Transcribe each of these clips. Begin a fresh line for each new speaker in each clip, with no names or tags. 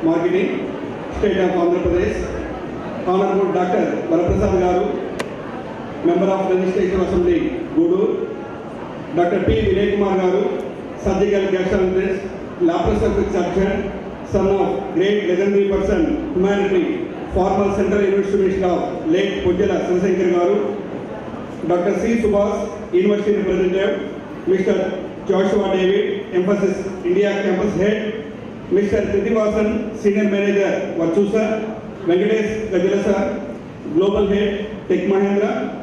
Marketing, State of Andhra Pradesh, Honorable Dr. Varaprasad Garu, Member of Legislative Assembly, Gudur, Dr. P. Vinay Kumar Garu, Surgical Gastroenterologist, Laparoscopic Surgeon, son of great legendary person, humanity, former Central University of late Pujala Sivasankar Garu, Dr. C. Subhas, University Representative, Mr. Joshua David, Emphasis India Campus Head, Mr. Kritivasan, Senior Manager, Vachusa, Venkatesh Gajalasa, Global Head, Tech Mahindra.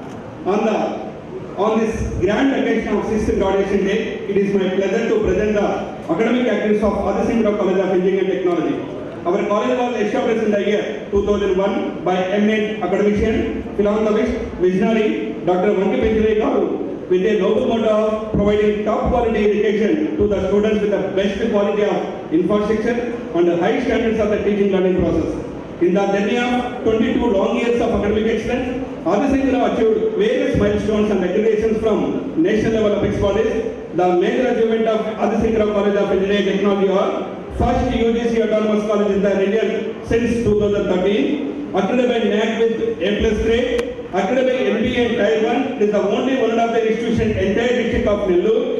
On this grand occasion of 6th graduation day, it is my pleasure to present the academic activities of Adi Singh Rao College of Engineering and Technology. Our college was established in the year 2001 by eminent academician, philanthropist, visionary Dr. Vanki Penjale Garu, with a noble motto of providing top quality education to the students with the best quality of infrastructure and the high standards of the teaching learning process. In the journey of 22 long years of academic excellence, Adi Singh Rao achieved various milestones and accreditations from national level apex bodies. The major achievement of Adi Singh Rao College of Engineering and Technology are first UGC autonomous college in the region since 2013, accredited by NAC with A+ grade, accredited by NBA and Tier 1. It is the only one of the institution in the entire district of Nellore.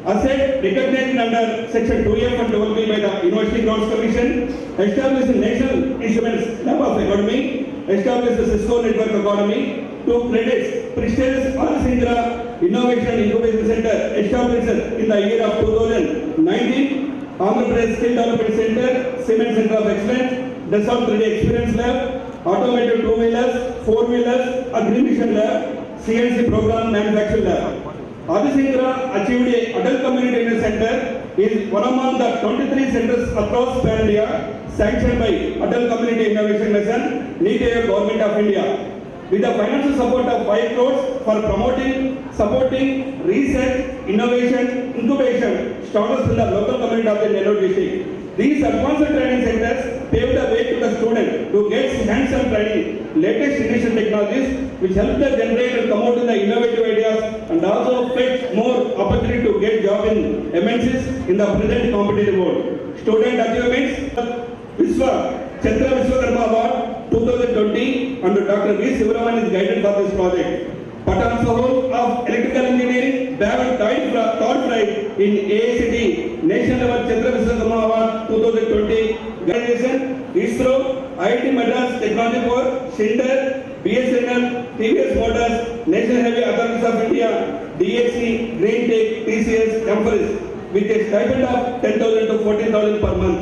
Asset recognized under Section 2F and 12B by the University Grounds Commission, established National Instruments Lab of Economy, established the Cisco Network Academy, took credits prestigious Adi Singh Rao Innovation Incubation Center established in the year of 2019, Andhra Pradesh Skill Development Center, Cement Center of Excellence, Dassault 3D Experience Lab, Automated 2-wheelers, 4-wheelers, Agri-Mission Lab, CNC Program Manufacturing Lab. Adi Singh Rao achieved a adult community training center, is one among the 23 centers across Pan India sanctioned by Adult Community Innovation Mission, NEET Government of India. With the financial support of 5 crores for supporting research, innovation, incubation, startups in the local community of the Nellore district. These advanced training centers pave the way to the student to get hands-on training, latest innovation technologies, which help them generate and come out with the innovative ideas and also fetch more opportunity to get job in MNCs in the present competitive world. Student achievements, Chandra Vishwakarma Award 2020 under Dr. V. Sivaraman is guided for this project. Patan Sahol of Electrical Engineering, Bharat third prize in AICT National Level Chandra Vishwakarma Award 2020. Graduation, ISRO, IIT Madras Technology Board, Schindler, BSNL, TVS Motors, National Heavy Authorities of India, DXC, Green Tech, TCS, Campus, with a stipend of 10,000 to 14,000 per month.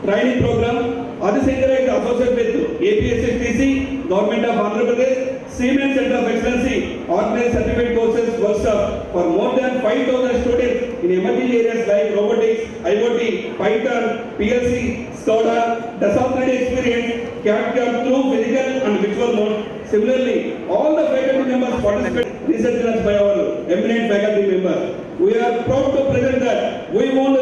Training program, Adi Singh Rao is associated with APSSTC, Government of Andhra Pradesh, Siemens Center of Excellency, organized certificate courses workshop for more than 5,000 students in emerging areas like robotics, IoT, Python, PLC, SCADA, Dassault 3D Experience, CAD/CAM through physical and virtual mode. Similarly, all the faculty members participate in research grants by our eminent faculty members. We are proud to present that we own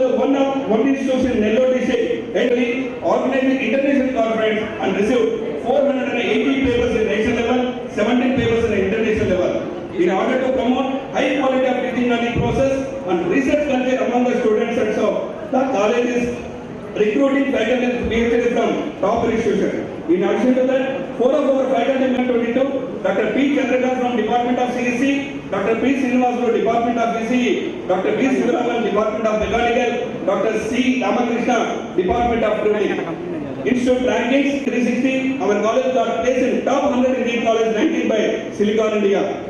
one institution in Nellore district and we organized international conference and received 480 papers in national level, 17 papers in international level. In order to promote high quality of teaching learning process and research culture among the students and so, the college is recruiting faculty PhD from top institutions. In addition to that, 4 of our faculty members 22, Dr. P. Chandrakant from Department of CEC, Dr. P. Srinivasulu, Department of ECE, Dr. B. Sivaraman, Department of Mechanical, Dr. C. Ramakrishna, Department of Civil. Institute rankings 360, our college got placed in top 100 in NEET college 19 by Silicon India.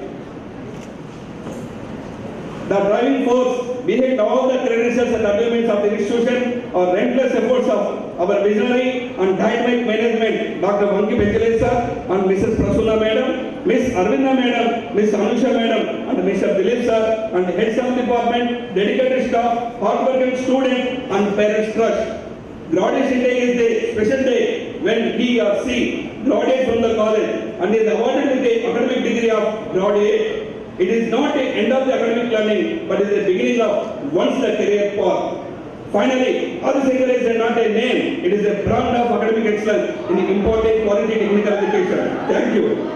The driving force behind all the credentials and achievements of the institution are relentless efforts of our visionary and dynamic management, Dr. Vanki Penjale sir and Mrs. Prasanna madam, Miss Arvinda madam, Miss Anusha madam and Mr. Dilip sir and heads of department, dedicated staff, hardworking students and parents trust. Graduation day is the special day when he or she graduates from the college and is awarded with the academic degree of graduate. It is not the end of the academic learning, but is the beginning of one's career path. Finally, Adi Singh Rao is not a name; it is a brand of academic excellence in important quality technical education. Thank you.